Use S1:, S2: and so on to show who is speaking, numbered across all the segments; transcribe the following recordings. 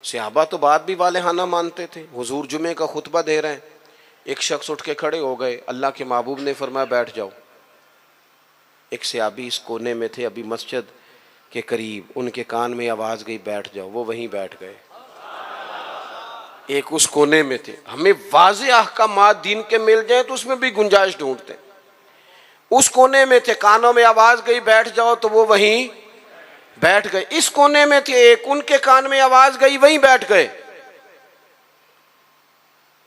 S1: सहाबा तो बात भी वालेहाना मानते थे। हुजूर जुमे का खुतबा दे रहे हैं, एक शख्स उठ के खड़े हो गए, अल्लाह के महबूब ने फरमाया बैठ जाओ। एक सहाबी इस कोने में थे, अभी मस्जिद के करीब, उनके कान में आवाज़ गई बैठ जाओ, वो वहीं बैठ गए। एक उस कोने में थे। हमें वाज़े अहकामात दीन के मिल जाए तो उसमें भी गुंजाइश ढूंढते। उस कोने में थे, कानों में आवाज़ गई बैठ जाओ तो वो वहीं बैठ गए। इस कोने में थे एक, उनके कान में आवाज़ गई वहीं बैठ गए।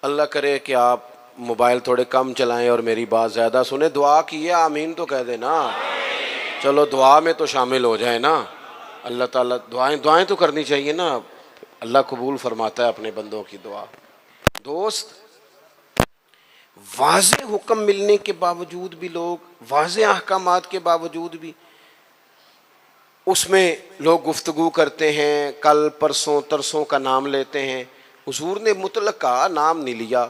S1: अल्लाह करे कि आप मोबाइल थोड़े कम चलाएं और मेरी बात ज़्यादा सुने। दुआ की है, आमीन तो कह देना। चलो दुआ में तो शामिल हो जाए ना। अल्लाह ताला दुआएं तो करनी चाहिए ना, अल्लाह कबूल फरमाता है अपने बंदों की दुआ। दोस्त, वाज़े हुक्म मिलने के बावजूद भी लोग, वाज़े अहकामात के बावजूद भी उसमें लोग गुफ्तगू करते हैं, कल परसों तरसों का नाम लेते हैं। हुजूर ने मुतलक का नाम नहीं लिया,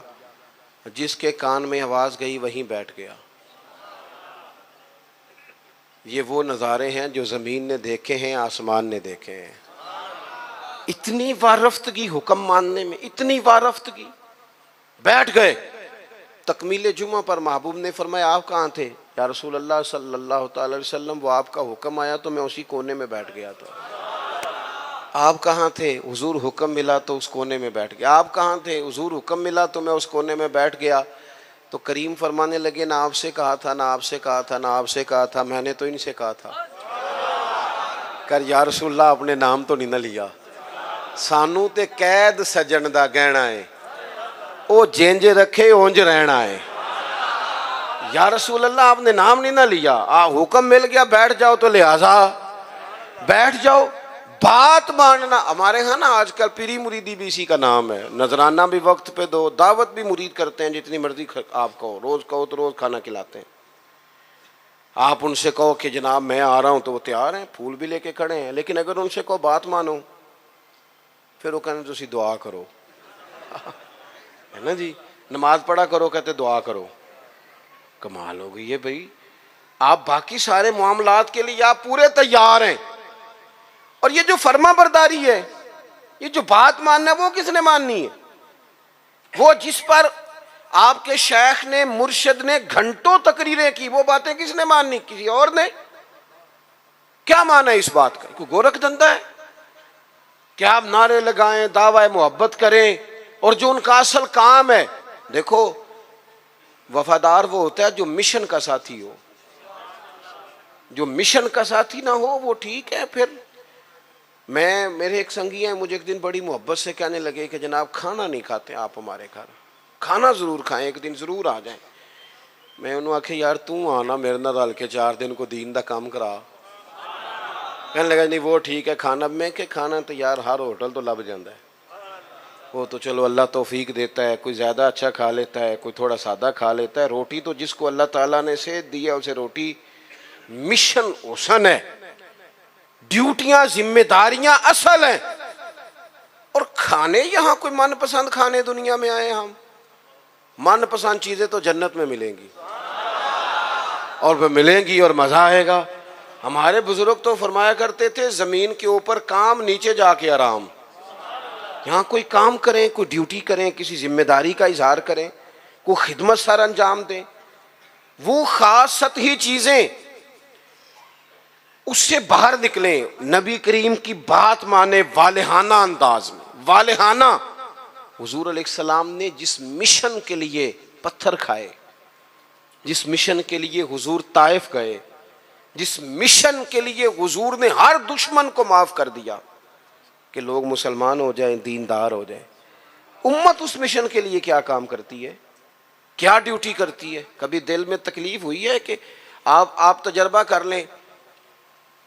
S1: जिसके कान में आवाज़ गई वहीं बैठ गया। ये वो नज़ारे हैं जो ज़मीन ने देखे हैं, आसमान ने देखे हैं। इतनी वारफ्तगी हुक्म मानने में, इतनी वारफ्तगी, बैठ गए। तकमील जुमा पर महबूब ने फरमाया आप कहाँ थे? या रसूल अल्लाह सल्लल्लाहु अलैहि वसल्लम, वो आपका हुक्म आया तो मैं उसी कोने में बैठ गया था। आप कहाँ थे? हुजूर हुक्म मिला तो उस कोने में बैठ गया। आप कहाँ थे? हुजूर हुक्म मिला तो मैं उस कोने में बैठ गया। तो करीम फरमाने लगे ना आपसे कहा था, ना आपसे कहा था, ना आपसे कहा था, मैंने तो इनसे कहा था। कर या रसूलल्लाह अपने नाम तो नहीं ना लिया। सानू ते कैद सजन दा गहना है, ओ जेंज रखे ओंज रहना है। या रसूल अल्लाह आपने नाम नहीं ना लिया, हुक्म मिल गया बैठ जाओ तो लिहाजा बैठ जाओ। बात मानना हमारे यहाँ ना आजकल पीरी मुरीदी भी इसी का नाम है। नजराना भी वक्त पे दो, दावत भी मुरीद करते हैं, जितनी मर्जी आप कहो, रोज कहो तो रोज खाना खिलाते हैं। आप उनसे कहो कि जनाब मैं आ रहा हूँ तो वो तैयार हैं, फूल भी लेके खड़े हैं। लेकिन अगर उनसे कहो बात मानो, फिर वो कहने तुसी दुआ करो है ना जी, नमाज पढ़ा करो, कहते दुआ करो। कमाल हो गई है भाई। आप बाकी सारे मामलात के लिए आप पूरे तैयार हैं, और ये जो फर्मा बरदारी है, ये जो बात मानना है, वो किसने माननी है? वो जिस पर आपके शेख ने, मुर्शिद ने घंटों तकरीरें की, वो बातें किसने माननी? किसी और ने। क्या माना है इस बात का? कोई गोरख धंधा है क्या? आप नारे लगाएं, दावा मोहब्बत करें, और जो उनका असल काम है, देखो वफादार वो होता है जो मिशन का साथी हो। जो मिशन का साथी ना हो वो ठीक है। फिर मेरे एक संगी हैं, मुझे एक दिन बड़ी मोहब्बत से कहने लगे कि जनाब खाना नहीं खाते आप हमारे घर, खाना जरूर खाएं, एक दिन जरूर आ जाएं। मैं उन्होंने आखे यार तू आना मेरे नाल रल के 4 दिन को दीन दा काम करा। कहने लगा नहीं वो ठीक है खाना। मैं के खाना तो यार हर होटल तो लग जाता है, वो तो चलो अल्लाह तौफीक देता है, कोई ज़्यादा अच्छा खा लेता है, कोई थोड़ा सादा खा लेता है। रोटी तो जिसको अल्लाह ताला ने सेहत दी है उसे रोटी मिशन हुसन है, ड्यूटियां जिम्मेदारियां असल हैं। और खाने यहाँ कोई मनपसंद खाने दुनिया में आए हम, मनपसंद चीजें तो जन्नत में मिलेंगी, और वह मिलेंगी और मजा आएगा। हमारे बुजुर्ग तो फरमाया करते थे जमीन के ऊपर काम, नीचे जाके आराम। यहाँ कोई काम करें, कोई ड्यूटी करें, किसी जिम्मेदारी का इजहार करें, कोई खिदमत सर अंजाम दें, वो खास सतही चीजें, उससे बाहर निकलें, नबी करीम की बात माने वालेहाना अंदाज में। वालेहाना, हुजूर अलैहिस्सलाम ने जिस मिशन के लिए पत्थर खाए, जिस मिशन के लिए हुजूर ताइफ गए, जिस मिशन के लिए हुजूर ने हर दुश्मन को माफ कर दिया कि लोग मुसलमान हो जाएं, दीनदार हो जाएं, उम्मत उस मिशन के लिए क्या काम करती है, क्या ड्यूटी करती है? कभी दिल में तकलीफ हुई है कि आप तजर्बा कर लें,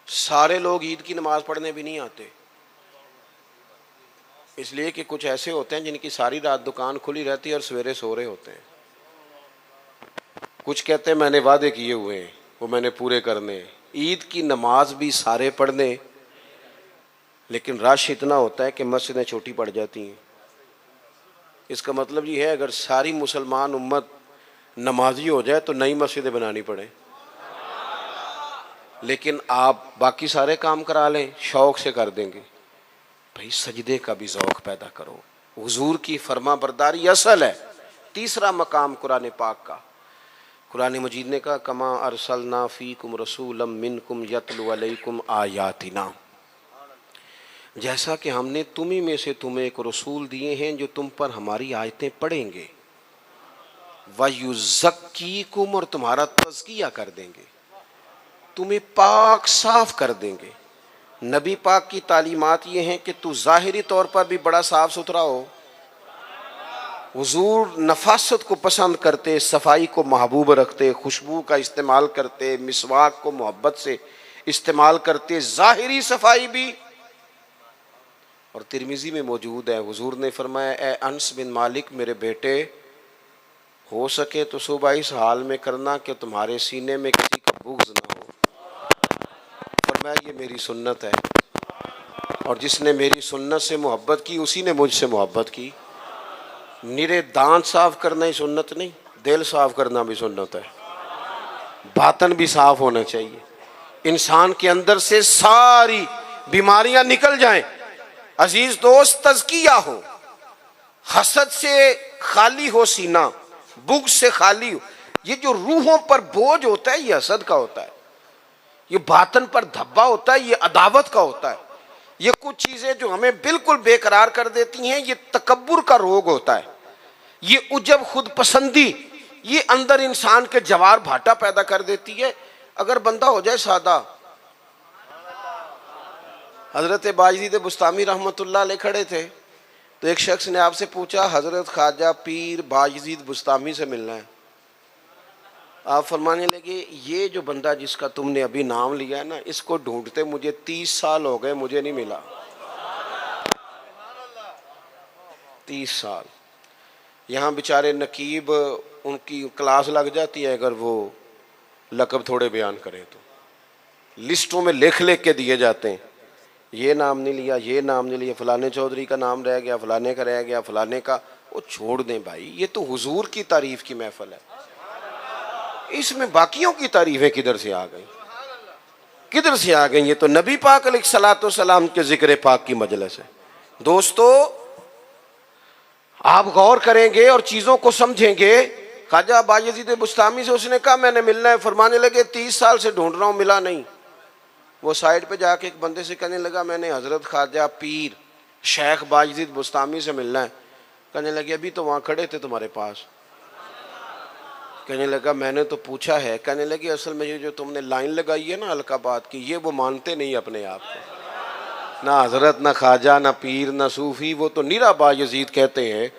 S1: सारे लोग ईद की नमाज पढ़ने भी नहीं आते, इसलिए कि कुछ ऐसे होते हैं जिनकी सारी रात दुकान खुली रहती है और सवेरे सो रहे होते हैं। कुछ कहते हैं मैंने वादे किए हुए हैं वो मैंने पूरे करने। ईद की नमाज भी सारे पढ़ने, लेकिन रश इतना होता है कि मस्जिदें छोटी पड़ जाती हैं। इसका मतलब ये है अगर सारी मुसलमान उम्मत नमाजी हो जाए तो नई मस्जिदें बनानी पड़े, लेकिन आप बाकी सारे काम करा लें, शौक से कर देंगे। भाई सजदे का भी ज़ौक़ पैदा करो। हुजूर की फर्मा बरदारी असल है। तीसरा मकाम कुरान पाक का, कुरान मजीद ने कहा कमा अरसलना फ़ीकुम रसूलम मिनकुम यतलु अलैकुम आयातिना, जैसा कि हमने तुम्ही में से तुम्हें एक रसूल दिए हैं जो तुम पर हमारी आयतें पढ़ेंगे, वयुज़क्कीकुम, और तुम्हारा तज़किया कर देंगे, तुम्हें पाक साफ कर देंगे। नबी पाक की तालीमात ये हैं कि तू ज़ाहिरी तौर पर भी बड़ा साफ सुथरा हो। हुजूर नफासत को पसंद करते, सफाई को महबूब रखते, खुशबू का इस्तेमाल करते, मिसवाक को मोहब्बत से इस्तेमाल करते, ज़ाहिरी सफाई भी। और तिरमिज़ी में मौजूद है, हुजूर ने फरमाया ए अनस बिन मालिक, मेरे बेटे, हो सके तो सुबह इस हाल में करना कि तुम्हारे सीने में किसी का बुग़्ज़ ना हो। फरमाया ये मेरी सुन्नत है, और जिसने मेरी सुन्नत से मोहब्बत की उसी ने मुझसे मोहब्बत की। निरे दांत साफ करना ही सुन्नत नहीं, दिल साफ करना भी सुन्नत है। बातन भी साफ होना चाहिए, इंसान के अंदर से सारी बीमारियां निकल जाएं। अजीज दोस्त, तज़किया हो, हसद से खाली हो सीना, बुग़्ज़ से खाली हो। ये जो रूहों पर बोझ होता है ये हसद का होता है, ये बातन पर धब्बा होता है, ये अदावत का होता है। ये कुछ चीजें जो हमें बिल्कुल बेकरार कर देती हैं, ये तकब्बुर का रोग होता है, ये उजब खुद पसंदी, ये अंदर इंसान के जवार भाटा पैदा कर देती है। अगर बंदा हो जाए सादा, हजरत बायजीद बुस्तामी रहमतुल्लाह अलैह खड़े थे, तो एक शख्स ने आपसे पूछा हजरत ख्वाजा पीर बायजीद बुस्तामी से मिलना है। आप फरमाने लगे ये जो बंदा जिसका तुमने अभी नाम लिया है ना, इसको ढूंढते मुझे 30 साल हो गए, मुझे नहीं मिला। 30 साल। यहाँ बेचारे नकीब, उनकी क्लास लग जाती है अगर वो लकब थोड़े बयान करें तो, लिस्टों में लिख लिख के दिए जाते हैं, ये नाम नहीं लिया, ये नाम नहीं लिया, फलाने चौधरी का नाम रह गया, फलाने का रह गया, फलाने का। वो छोड़ दें भाई, ये तो हुजूर की तारीफ की महफिल है, इसमें बाकियों की तारीफें किधर से आ गई, किधर से आ गई? ये तो नबी पाक अलैहिस्सलातु वस्सलाम के जिक्र पाक की मजलिस है। दोस्तों, आप गौर करेंगे और चीजों को समझेंगे। ख्वाजा बायजीद बुस्तामी से उसने कहा मैंने मिलना है। फरमाने लगे 30 साल से ढूंढ रहा हूं, मिला नहीं। वो साइड पे जाके एक बंदे से कहने लगा मैंने हजरत ख्वाजा पीर शेख बायजीद बुस्तामी से मिलना है। कहने लगे अभी तो वहां खड़े थे तुम्हारे पास। कहने लगा मैंने तो पूछा है। कहने लगे असल में ये जो तुमने लाइन लगाई है ना अलकाबाद की, ये वो मानते नहीं अपने आप को, ना हजरत, ना ख्वाजा, ना पीर, ना सूफी, वो तो निरा बायजीद कहते हैं,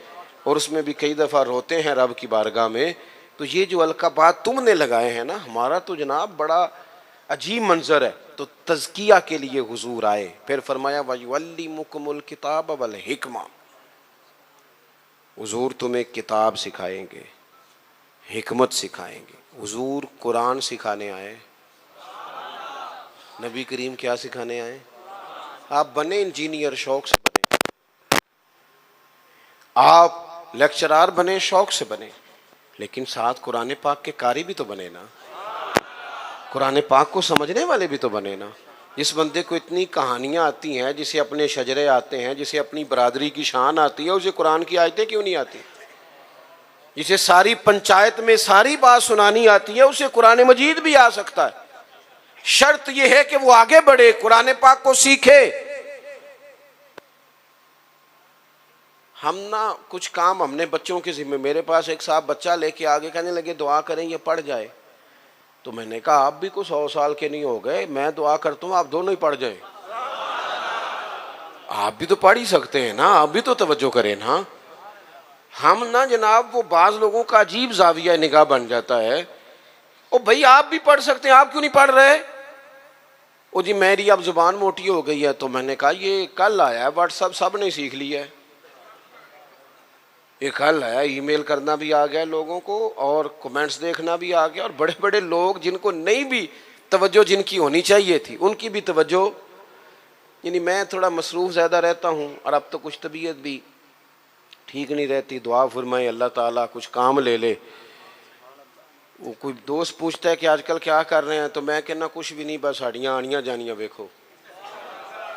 S1: और उसमें भी कई दफ़ा रोते हैं रब की बारगाह में। तो ये जो अलकाबाद तुमने लगाए हैं ना, हमारा तो जनाब बड़ा अजीब मंजर है। तो तज़किया के लिए हुजूर आए, फिर फरमाया वयुअल्लिमुकुमुल किताब वल हिकमा, हुजूर तुम्हें किताब सिखाएंगे, हिकमत सिखाएंगे। हुजूर कुरान सिखाने आए, नबी करीम क्या सिखाने आए? आप बने इंजीनियर, शौक से बने, आप लेक्चरार बने, शौक से बने, लेकिन साथ कुरान पाक के कारी भी तो बने ना, कुरान पाक को समझने वाले भी तो बने ना। जिस बंदे को इतनी कहानियां आती हैं, जिसे अपने शजरे आते हैं, जिसे अपनी बरादरी की शान आती है, उसे कुरान की आयतें क्यों नहीं आती? जिसे सारी पंचायत में सारी बात सुनानी आती है, उसे कुरान मजीद भी आ सकता है। शर्त यह है कि वो आगे बढ़े, कुरान पाक को सीखे। हम ना कुछ काम हमने बच्चों के जिम्मे, मेरे पास एक साहब बच्चा लेके आगे कहने लगे दुआ करें ये पढ़ जाए। तो मैंने कहा आप भी कुछ 100 साल के नहीं हो गए, मैं दुआ करता हूं आप दोनों ही पढ़ जाए। आप भी तो पढ़ ही सकते हैं ना, आप भी तो तवज्जो करें ना। हम ना जनाब, वो बाज लोगों का अजीब जाविया निगाह बन जाता है, ओ भाई आप भी पढ़ सकते हैं, आप क्यों नहीं पढ़ रहे? ओ जी मेरी अब जुबान मोटी हो गई है। तो मैंने कहा ये कल आया है व्हाट्सएप, सब ने सीख लिया है, ये कल आया, ईमेल करना भी आ गया लोगों को, और कमेंट्स देखना भी आ गया, और बड़े बड़े लोग जिनको नहीं भी तवज्जो जिनकी होनी चाहिए थी उनकी भी तवज्जो। यानी मैं थोड़ा मसरूफ़ ज़्यादा रहता हूँ, और अब तो कुछ तबीयत भी ठीक नहीं रहती। दुआ फरमाए अल्लाह ताला कुछ काम ले ले। वो कोई दोस्त पूछता है कि आजकल क्या कर रहे हैं, तो मैं कहना कुछ भी नहीं, बस साड़ियाँ आनियाँ जानियाँ देखो,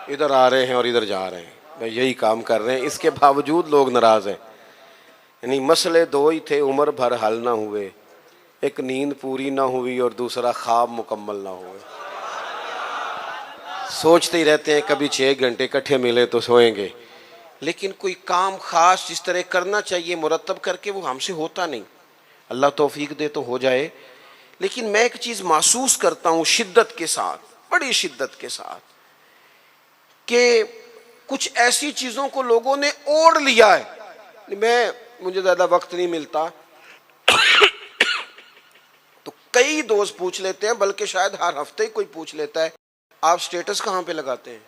S1: इधर आ रहे हैं और इधर जा रहे हैं, भाई यही काम कर रहे हैं, इसके बावजूद लोग नाराज हैं। यानी मसले दो ही थे, उम्र भर हल ना हुए, एक नींद पूरी ना हुई और दूसरा ख्वाब मुकम्मल ना हुए। सोचते ही रहते हैं कभी 6 घंटे इकट्ठे मिले तो सोएंगे, लेकिन कोई काम खास जिस तरह करना चाहिए मुरतब करके वो हमसे होता नहीं। अल्लाह तौफीक दे तो हो जाए। लेकिन मैं एक चीज़ महसूस करता हूँ शिद्दत के साथ, बड़ी शिद्दत के साथ, कि कुछ ऐसी चीज़ों को लोगों ने ओढ़ लिया है। मुझे ज़्यादा वक्त नहीं मिलता तो कई दोस्त पूछ लेते हैं, बल्कि शायद हर हफ्ते ही कोई पूछ लेता है, आप स्टेटस कहाँ पे लगाते हैं?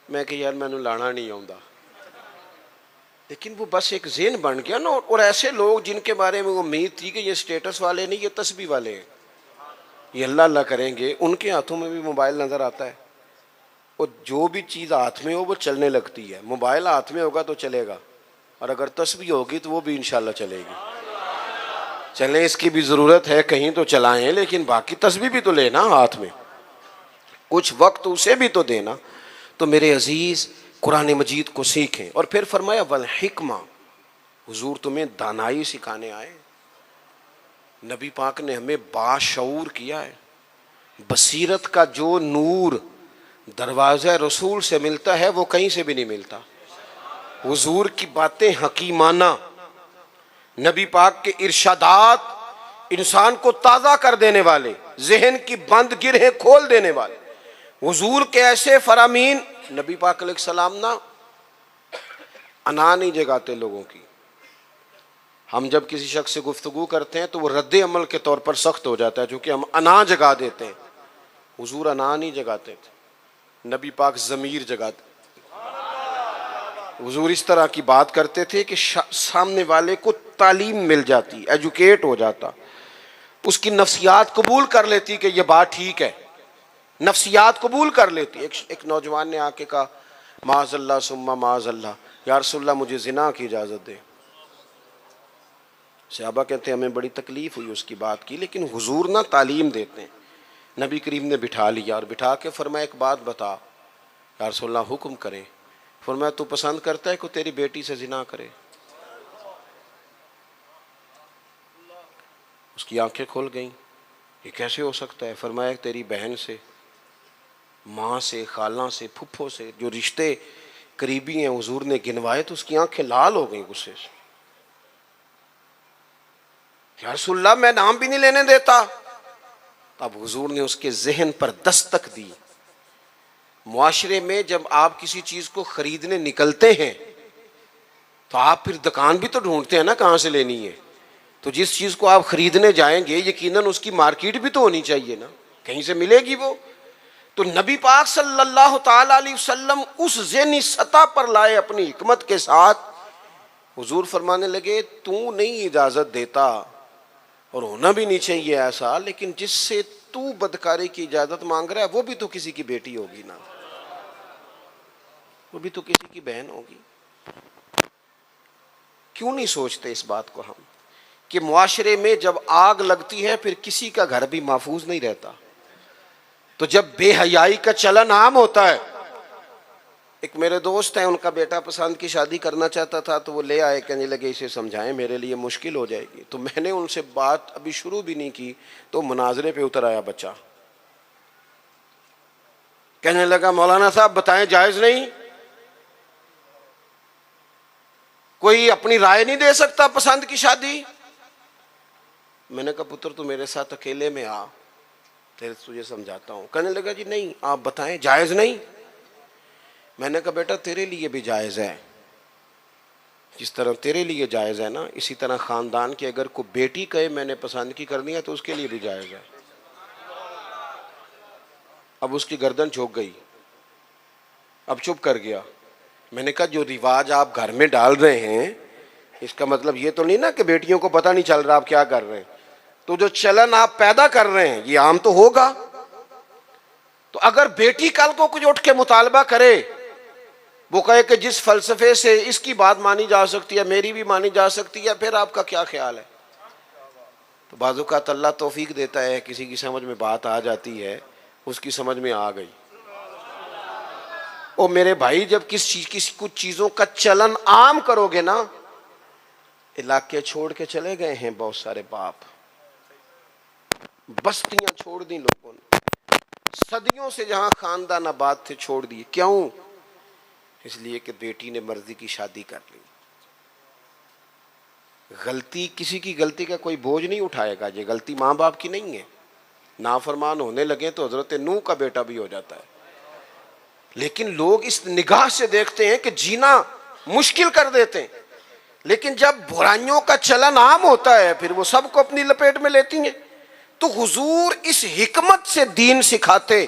S1: मैं कि यार मैंने लाना नहीं आऊँगा। लेकिन वो बस एक ज़हन बन गया ना। और ऐसे लोग जिनके बारे में वो उम्मीद थी कि ये स्टेटस वाले नहीं, ये तस्बीह वाले हैं, ये अल्लाह अल्लाह करेंगे, उनके हाथों में भी मोबाइल नज़र आता है। और जो भी चीज़ हाथ में हो वो चलने लगती है। मोबाइल हाथ में होगा तो चलेगा, और अगर तस्बीह होगी तो वो भी इंशाल्लाह चलेगी। चलें, इसकी भी ज़रूरत है, कहीं तो चलाएं, लेकिन बाकी तस्बीह भी तो लेना हाथ में, कुछ वक्त उसे भी तो देना। तो मेरे अजीज़, कुरान मजीद को सीखें। और फिर फरमाया वल हिकमा, हुजूर तुम्हें दानाई सिखाने आए। नबी पाक ने हमें बाशऊर किया है। बसीरत का जो नूर दरवाज़ा रसूल से मिलता है वो कहीं से भी नहीं मिलता। हुजूर की बातें हकीमाना, नबी पाक के इरशादात इंसान को ताज़ा कर देने वाले, जहन की बंद गिरहें खोल देने वाले, हुजूर के ऐसे फरामीन। नबी पाक अलैहिस्सलाम ना अना नहीं जगाते लोगों की। हम जब किसी शख्स से गुफ्तगू करते हैं तो वो रद्द अमल के तौर पर सख्त हो जाता है, क्योंकि हम अना जगा देते हैं। हुजूर अना नहीं जगाते थे, नबी पाक ज़मीर जगाते। हुजूर इस तरह की बात करते थे कि सामने वाले को तालीम मिल जाती, एजुकेट हो जाता, उसकी नफ्सियात कबूल कर लेती कि यह बात ठीक है, नफ्सियात कबूल कर लेती। एक नौजवान ने आके कहा माज़ल्ला सुम्मा माज़ल्ला, या रसूलल्लाह मुझे जिना की इजाज़त दे। सहाबा कहते हैं हमें बड़ी तकलीफ़ हुई उसकी बात की, लेकिन हुजूर ना तालीम देते हैं। नबी करीम ने बिठा लिया और बिठा के फरमाया एक बात बता, या रसूलल्लाह हुक्म करें। फरमाया तू पसंद करता है कि तेरी बेटी से जिना करे? उसकी आंखें खुल गईं, ये कैसे हो सकता है? फरमाया तेरी बहन से, माँ से, खाला से, फुफ्फो से, जो रिश्ते करीबी हैं हुजूर ने गिनवाए, तो उसकी आंखें लाल हो गई गुस्से से। या रसूलल्लाह मैं नाम भी नहीं लेने देता। तब हुजूर ने उसके जहन पर दस्तक दी। मुआशरे में जब आप किसी चीज को खरीदने निकलते हैं तो आप फिर दुकान भी तो ढूंढते हैं ना कहाँ से लेनी है। तो जिस चीज को आप खरीदने जाएंगे यकीनन उसकी मार्केट भी तो होनी चाहिए ना, कहीं से मिलेगी वो। तो नबी पाक सल्लल्लाहु ताला अलैहि वसल्लम उस ज़हनी सतह पर लाए अपनी हिकमत के साथ। हुजूर फरमाने लगे तू नहीं इजाजत देता और होना भी नहीं चाहिए ऐसा, लेकिन जिससे तू बदकारी की इजाजत मांग रहा है वो भी तो किसी की बेटी होगी ना, वो भी तो किसी की बहन होगी। क्यों नहीं सोचते इस बात को हम कि मुआशरे में जब आग लगती है फिर किसी का घर भी महफूज नहीं रहता। तो जब बेहयाई का चलन आम होता है, एक मेरे दोस्त हैं, उनका बेटा पसंद की शादी करना चाहता था, तो वो ले आए, कहने लगे इसे समझाएं मेरे लिए मुश्किल हो जाएगी। तो मैंने उनसे बात अभी शुरू भी नहीं की तो मुनाजरे पे उतर आया बच्चा। कहने लगा मौलाना साहब बताएं जायज नहीं, कोई अपनी राय नहीं दे सकता पसंद की शादी? मैंने कहा पुत्र तू मेरे साथ अकेले में आ, तेरे तुझे समझाता हूँ। कहने लगा जी नहीं आप बताएं जायज नहीं। मैंने कहा बेटा तेरे लिए भी जायज़ है, जिस तरह तेरे लिए जायज़ है ना, इसी तरह ख़ानदान की अगर कोई बेटी कहे मैंने पसंद की करनी है तो उसके लिए भी जायज़ है। अब उसकी गर्दन झुक गई, अब चुप कर गया। मैंने कहा जो रिवाज आप घर में डाल रहे हैं इसका मतलब ये तो नहीं ना कि बेटियों को पता नहीं चल रहा आप क्या कर रहे हैं। तो जो चलन आप पैदा कर रहे हैं ये आम तो होगा। तो अगर बेटी कल को कुछ उठ के मुतालबा करे, वो कहे कि जिस फलसफे से इसकी बात मानी जा सकती है मेरी भी मानी जा सकती है, फिर आपका क्या ख्याल है? तो बाजू का अल्लाह तौफीक देता है, किसी की समझ में बात आ जाती है, उसकी समझ में आ गई। ओ मेरे भाई, जब कुछ चीजों का चलन आम करोगे ना, इलाके छोड़ के चले गए हैं बहुत सारे बाप, बस्तियां छोड़ दी लोगों ने, सदियों से जहां खानदान आबाद थे छोड़ दिए। क्यों? इसलिए कि बेटी ने मर्जी की शादी कर ली। गलती, किसी की गलती का कोई बोझ नहीं उठाएगा, ये गलती माँ बाप की नहीं है। नाफरमान होने लगे तो हजरत नूह का बेटा भी हो जाता है। लेकिन लोग इस निगाह से देखते हैं कि जीना मुश्किल कर देते हैं, लेकिन जब बुराइयों का चलन आम होता है फिर वो सबको अपनी लपेट में लेती हैं। तो हुजूर इस हिकमत से दीन सिखाते,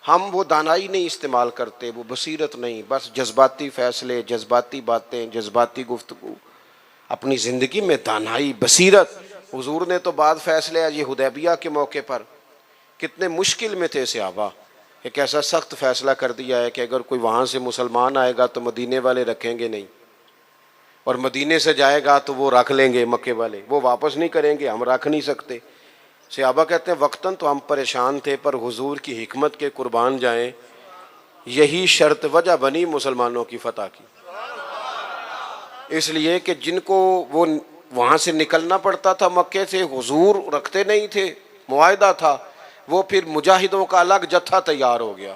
S1: हम वो दानाई नहीं इस्तेमाल करते, वो बसीरत नहीं, बस जज्बाती फैसले, जज्बाती बातें, जज्बाती गुफ्तगू। अपनी जिंदगी में दानाई, बसीरत। हुजूर ने तो बाद फैसले ये हुदैबिया के मौके पर कितने मुश्किल में थे सहाबा, एक ऐसा सख्त फैसला कर दिया है कि अगर कोई वहाँ से मुसलमान आएगा तो मदीने वाले रखेंगे नहीं, और मदीने से जाएगा तो वो रख लेंगे मक्के वाले, वो वापस नहीं करेंगे, हम रख नहीं सकते। सहाबा कहते हैं वक्तन तो हम परेशान थे, पर हुजूर की हिकमत के कुर्बान जाएं, यही शर्त वजह बनी मुसलमानों की फतह की। इसलिए कि जिनको वो वहाँ से निकलना पड़ता था मक्के से, हुजूर रखते नहीं थे, मुआहिदा था, वो फिर मुजाहिदों का अलग जत्था तैयार हो गया।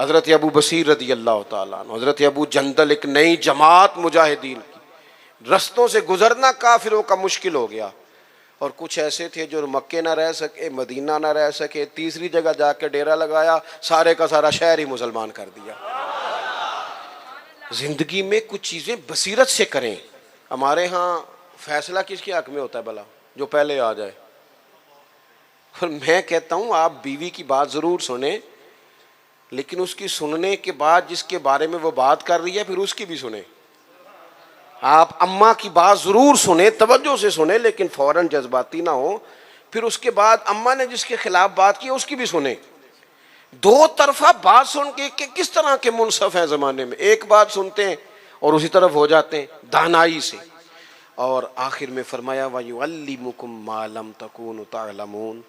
S1: हज़रत अबू बसीर रदी अल्लाह ताला अन्हु, हज़रत अबू जंदल, एक नई जमात मुजाहिदीन की। रस्तों से गुजरना काफिरों का मुश्किल हो गया, और कुछ ऐसे थे जो मक्के ना रह सके, मदीना ना रह सके, तीसरी जगह जाके डेरा लगाया, सारे का सारा शहर ही मुसलमान कर दिया। जिंदगी में कुछ चीज़ें बसीरत से करें। हमारे यहाँ फैसला किसके हक में होता है भला? जो पहले आ जाए। और मैं कहता हूँ आप बीवी की बात ज़रूर सुने, लेकिन उसकी सुनने के बाद जिसके बारे में वो बात कर रही है फिर उसकी भी सुने। आप अम्मा की बात ज़रूर सुने, तवज्जो से सुने, लेकिन फ़ौरन जज्बाती ना हो। फिर उसके बाद अम्मा ने जिसके खिलाफ बात की उसकी भी सुने। दो तरफा बात सुन के किस तरह के मुनसफ हैं ज़माने में, एक बात सुनते हैं और उसी तरफ हो जाते हैं दानाई से। और आखिर में फरमाया वयुअल्लिमुकुम मा लम तकूनु तअलमून,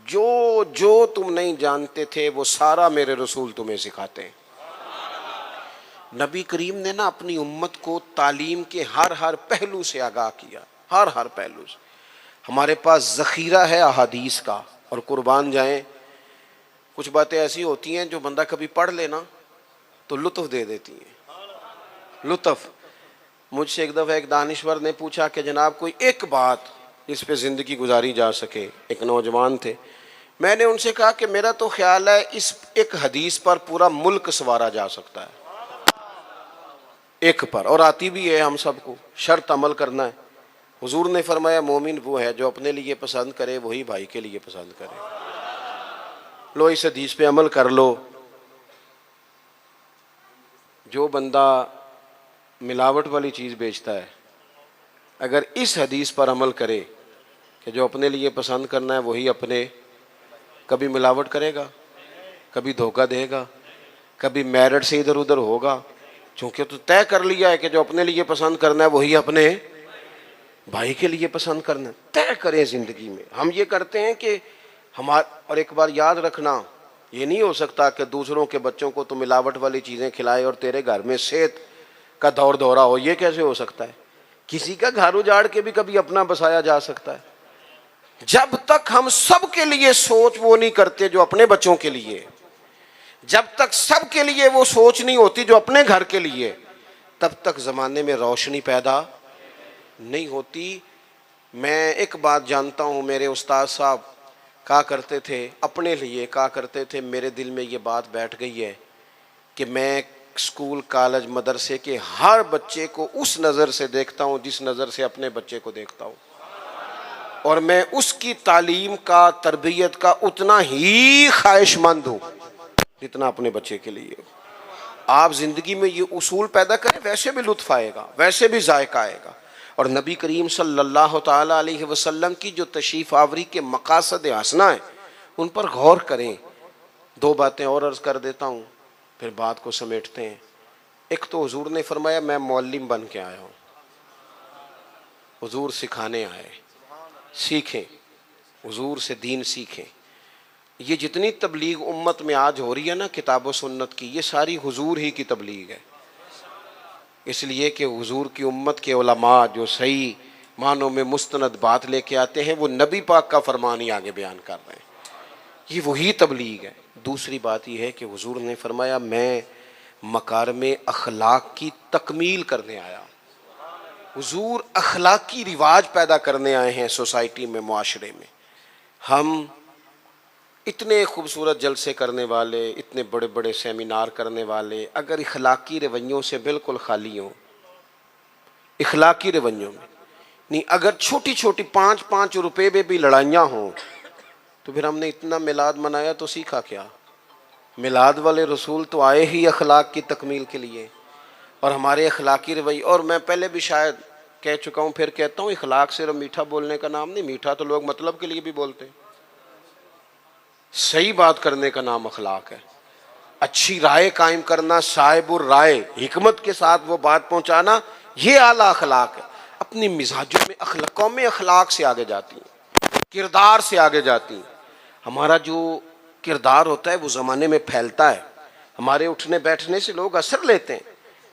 S1: जो जो तुम नहीं जानते थे वो सारा मेरे रसूल तुम्हें सिखाते हैं। नबी करीम ने ना अपनी उम्मत को तालीम के हर हर पहलू से आगाह किया, हर हर पहलू से। हमारे पास ज़ख़ीरा है अहादीस का, और कुर्बान जाएं कुछ बातें ऐसी होती हैं जो बंदा कभी पढ़ लेना तो लुत्फ़ दे देती हैं। लुत्फ़। मुझसे एक दफ़ा एक दानिश्वर ने पूछा कि जनाब कोई एक बात जिस पे ज़िंदगी गुजारी जा सके। एक नौजवान थे। मैंने उनसे कहा कि मेरा तो ख्याल है इस एक हदीस पर पूरा मुल्क संवारा जा सकता है, एक पर, और आती भी है हम सबको, शर्त अमल करना है। हुजूर ने फरमाया मोमिन वो है जो अपने लिए पसंद करे वही भाई के लिए पसंद करे। लो इस हदीस पे अमल कर लो। जो बंदा मिलावट वाली चीज़ बेचता है, अगर इस हदीस पर अमल करे कि जो अपने लिए पसंद करना है वही अपने, कभी मिलावट करेगा, कभी धोखा देगा, कभी मेरिट से इधर उधर होगा, क्योंकि तो तय कर लिया है कि जो अपने लिए पसंद करना है वही अपने भाई के लिए पसंद करना है। तय करें ज़िंदगी में। हम ये करते हैं कि और एक बार याद रखना, ये नहीं हो सकता कि दूसरों के बच्चों को तो मिलावट वाली चीज़ें खिलाए और तेरे घर में सेहत का दौर दौरा हो। ये कैसे हो सकता है? किसी का घर उजाड़ के भी कभी अपना बसाया जा सकता है। जब तक हम सब के लिए सोच वो नहीं करते जो अपने बच्चों के लिए, जब तक सब के लिए वो सोच नहीं होती जो अपने घर के लिए, तब तक ज़माने में रोशनी पैदा नहीं होती। मैं एक बात जानता हूँ, मेरे उस्ताद साहब कहा करते थे, अपने लिए कहा करते थे, मेरे दिल में ये बात बैठ गई है कि मैं स्कूल कॉलेज मदरसे के हर बच्चे को उस नज़र से देखता हूँ जिस नज़र से अपने बच्चे को देखता हूँ, और मैं उसकी तालीम का, तरबियत का उतना ही ख्वाहिशमंद हूँ जितना अपने बच्चे के लिए। आप ज़िंदगी में ये उसूल पैदा करें, वैसे भी लुत्फ़ आएगा, वैसे भी जायका आएगा। और नबी करीम सल्लल्लाहु ताला अलैहि वसल्लम की जो तशरीफ़ आवरी के मकासद हसना है उन पर गौर करें। दो बातें और अर्ज़ कर देता हूँ, फिर बात को समेटते हैं। एक तो हुजूर ने फरमाया मैं मौल्लिम बन के आया हूँ। हुजूर सिखाने आए, सीखें, हुजूर से दीन सीखें। ये जितनी तबलीग उम्मत में आज हो रही है ना किताब व सुन्नत की, ये सारी हुजूर ही की तबलीग है। इसलिए कि हुजूर की उम्मत के उलमा जो सही मानों में मुस्तनद बात लेके आते हैं वो नबी पाक का फरमान ही आगे बयान कर रहे हैं, ये वही तबलीग है। दूसरी बात यह है कि हुजूर ने फरमाया मैं मकारिम अखलाक की तकमील करने आया। हुजूर अखलाकी रिवाज पैदा करने आए हैं सोसाइटी में, मुआशरे में। हम इतने खूबसूरत जलसे करने वाले, इतने बड़े बड़े सेमिनार करने वाले, अगर इखलाकी रवैयों से बिल्कुल खाली हों, इखलाकी रवैयों में नहीं, अगर छोटी छोटी 5-5 रुपए में भी लड़ाइयाँ हों, तो फिर हमने इतना मिलाद मनाया तो सीखा क्या? मिलाद वाले रसूल तो आए ही अखलाक की तकमील के लिए, और हमारे अखलाकी रवैये, और मैं पहले भी शायद कह चुका हूँ, फिर कहता हूँ, इखलाक सिर्फ मीठा बोलने का नाम नहीं। मीठा तो लोग मतलब के लिए भी बोलते हैं, सही बात करने का नाम अखलाक है। अच्छी राय कायम करना, साहिबुर राय, हिकमत के साथ वो बात पहुंचाना, ये आला अखलाक है। अपनी मिजाजों में अखलाकों में अखलाक से आगे जाती हैं, किरदार से आगे जाती हैं। हमारा जो किरदार होता है वो ज़माने में फैलता है। हमारे उठने बैठने से लोग असर लेते हैं,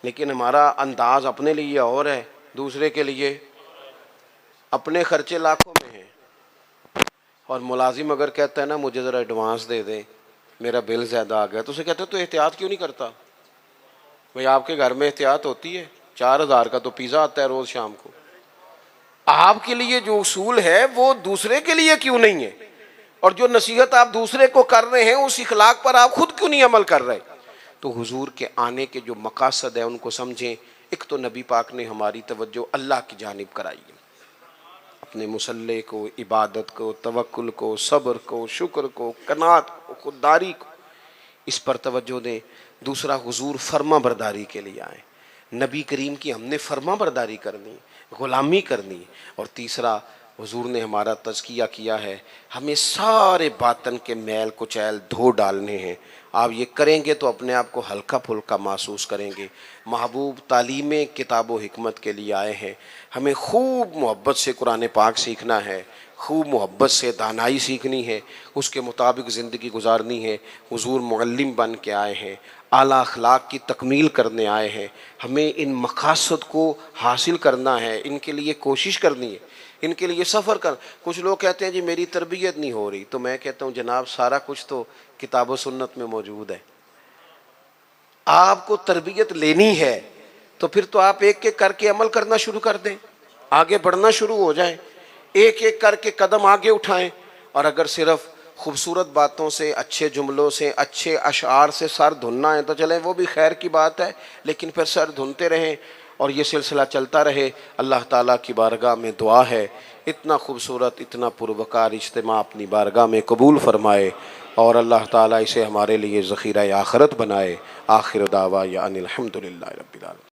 S1: लेकिन हमारा अंदाज अपने लिए और है, दूसरे के लिए अपने खर्चे लाखों में हैं। और मुलाजिम अगर कहता है ना मुझे ज़रा एडवांस दे दें, मेरा बिल ज़्यादा आ गया, तो उसे कहते हैं तो एहतियात क्यों नहीं करता? भाई आपके घर में एहतियात होती है? 4000 का तो पिज़्ज़ा आता है रोज़ शाम को। आपके लिए जो उसूल है वो दूसरे के लिए क्यों नहीं है? और जो नसीहत आप दूसरे को कर रहे हैं उस इखलाक पर आप खुद क्यों नहीं अमल कर रहे? तो हुजूर के आने के जो मकासद है उनको समझें। एक तो नबी पाक ने हमारी तवज्जो अल्लाह की जानिब कराई है, अपने मुसल्ले को, इबादत को, तवक्कुल को, सब्र को, शुक्र को, कनात को, खुददारी को, इस पर तवज्जो दें। दूसरा, हुजूर फर्मा बरदारी के लिए आए, नबी करीम की हमने फर्मा बरदारी करनी, ग़ुलामी करनी। और तीसरा, हुजूर ने हमारा तज़किया किया है, हमें सारे बातन के मैल कुचैल धो डालने हैं। आप ये करेंगे तो अपने आप को हल्का फुल्का महसूस करेंगे। महबूब तालीम किताब व हिकमत के लिए आए हैं, हमें खूब मोहब्बत से कुरान पाक सीखना है, खूब मोहब्बत से दानाई सीखनी है, उसके मुताबिक ज़िंदगी गुजारनी है। हुजूर मुअल्लिम बन के आए हैं, आला अखलाक की तकमील करने आए हैं। हमें इन मकासद को हासिल करना है, इनके लिए कोशिश करनी है, इनके लिए सफ़र कर। कुछ लोग कहते हैं जी मेरी तरबियत नहीं हो रही, तो मैं कहता हूँ जनाब सारा कुछ तो किताब व सुन्नत में मौजूद है। आपको तरबियत लेनी है तो फिर तो आप एक एक करके अमल करना शुरू कर दें, आगे बढ़ना शुरू हो जाए, एक एक करके कदम आगे उठाएं। और अगर सिर्फ खूबसूरत बातों से, अच्छे जुमलों से, अच्छे अशार से सर धुनना है तो चलें, वो भी खैर की बात है, लेकिन फिर सर धुनते रहें और ये सिलसिला चलता रहे। अल्लाह ताला की बारगाह में दुआ है इतना खूबसूरत, इतना पुरवकार इज्तिमा अपनी बारगाह में कबूल फरमाए, और अल्लाह ताला इसे हमारे लिए ज़ख़ीरा आखिरत बनाए। आखिर दावा या अनिल हम्दुलिल्लाहि रब्बिल आलमीन।